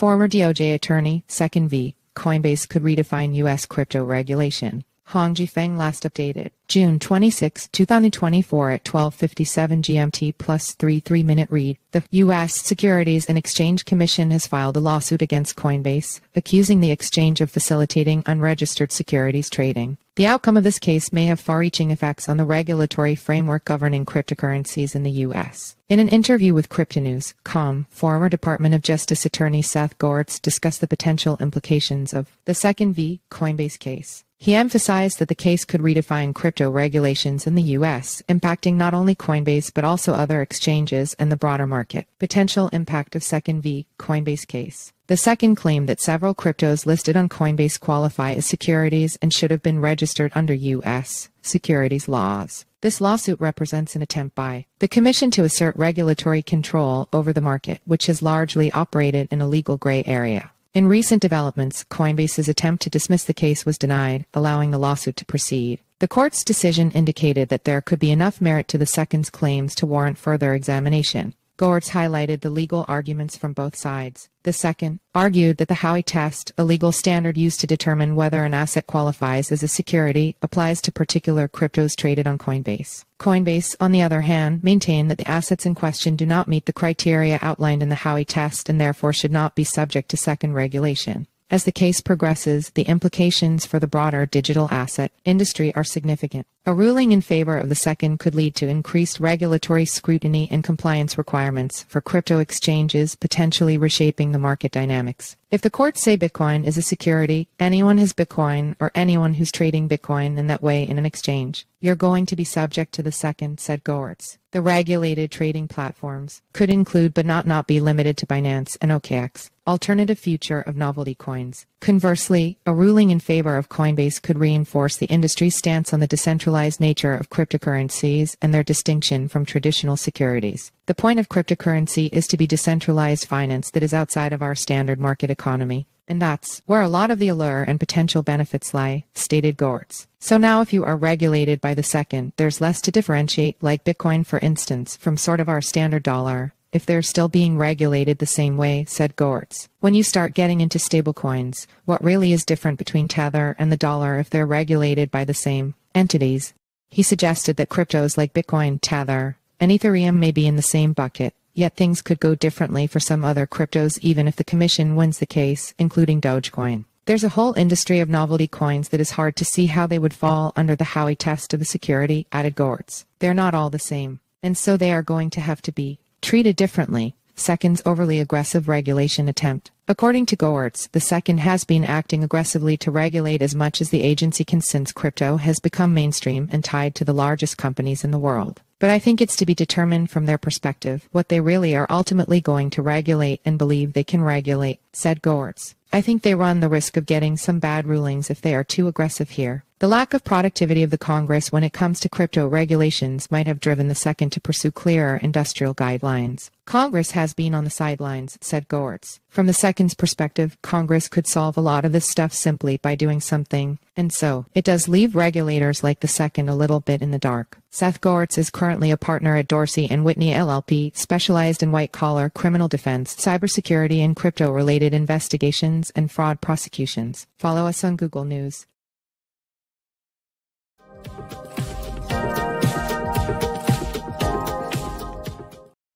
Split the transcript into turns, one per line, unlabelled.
Former DOJ attorney, Second v. Coinbase could redefine U.S. crypto regulation. Hongji Feng last updated, June 26, 2024 at 12:57 GMT plus 3-3-minute read. The U.S. Securities and Exchange Commission has filed a lawsuit against Coinbase, accusing the exchange of facilitating unregistered securities trading. The outcome of this case may have far-reaching effects on the regulatory framework governing cryptocurrencies in the U.S. In an interview with CryptoNews.com, former Department of Justice attorney Seth Goertz discussed the potential implications of the Second v. Coinbase case. He emphasized that the case could redefine crypto regulations in the U.S., impacting not only Coinbase but also other exchanges and the broader market. Potential impact of Second v. Coinbase case. The second claimed that several cryptos listed on Coinbase qualify as securities and should have been registered under U.S. securities laws. This lawsuit represents an attempt by the Commission to assert regulatory control over the market, which has largely operated in a legal gray area. In recent developments, Coinbase's attempt to dismiss the case was denied, allowing the lawsuit to proceed. The court's decision indicated that there could be enough merit to the second's claims to warrant further examination. Goertz highlighted the legal arguments from both sides. The second argued that the Howey test, a legal standard used to determine whether an asset qualifies as a security, applies to particular cryptos traded on Coinbase. Coinbase, on the other hand, maintained that the assets in question do not meet the criteria outlined in the Howey test and therefore should not be subject to second regulation. As the case progresses, the implications for the broader digital asset industry are significant. A ruling in favor of the second could lead to increased regulatory scrutiny and compliance requirements for crypto exchanges, potentially reshaping the market dynamics. If the courts say Bitcoin is a security, anyone has Bitcoin or anyone who's trading Bitcoin in that way in an exchange, you're going to be subject to the second, said Goertz. The regulated trading platforms could include but not be limited to Binance and OKX, alternative future of novelty coins. Conversely, a ruling in favor of Coinbase could reinforce the industry's stance on the decentralized nature of cryptocurrencies and their distinction from traditional securities. The point of cryptocurrency is to be decentralized finance that is outside of our standard market economy. And that's where a lot of the allure and potential benefits lie, stated Goertz. So now if you are regulated by the second, there's less to differentiate, like Bitcoin for instance, from sort of our standard dollar, if they're still being regulated the same way, said Goertz. When you start getting into stablecoins, what really is different between Tether and the dollar if they're regulated by the same entities? He suggested that cryptos like Bitcoin, Tether, and ethereum may be in the same bucket. Yet things could go differently for some other cryptos even if the commission wins the case, including Dogecoin. There's a whole industry of novelty coins that is hard to see how they would fall under the Howey test of the security, added Goertz. They're not all the same, and so they are going to have to be treated differently. Second's overly aggressive regulation attempt. According to Goertz, the second has been acting aggressively to regulate as much as the agency can since crypto has become mainstream and tied to the largest companies in the world. But I think it's to be determined from their perspective what they really are ultimately going to regulate and believe they can regulate, said Goertz. I think they run the risk of getting some bad rulings if they are too aggressive here. The lack of productivity of the Congress when it comes to crypto regulations might have driven the second to pursue clearer industrial guidelines. Congress has been on the sidelines, said Goertz. From the second's perspective, Congress could solve a lot of this stuff simply by doing something, and so it does leave regulators like the second a little bit in the dark. Seth Goertz is currently a partner at Dorsey & Whitney LLP, specialized in white-collar criminal defense, cybersecurity, and crypto-related investigations and fraud prosecutions. Follow us on Google News.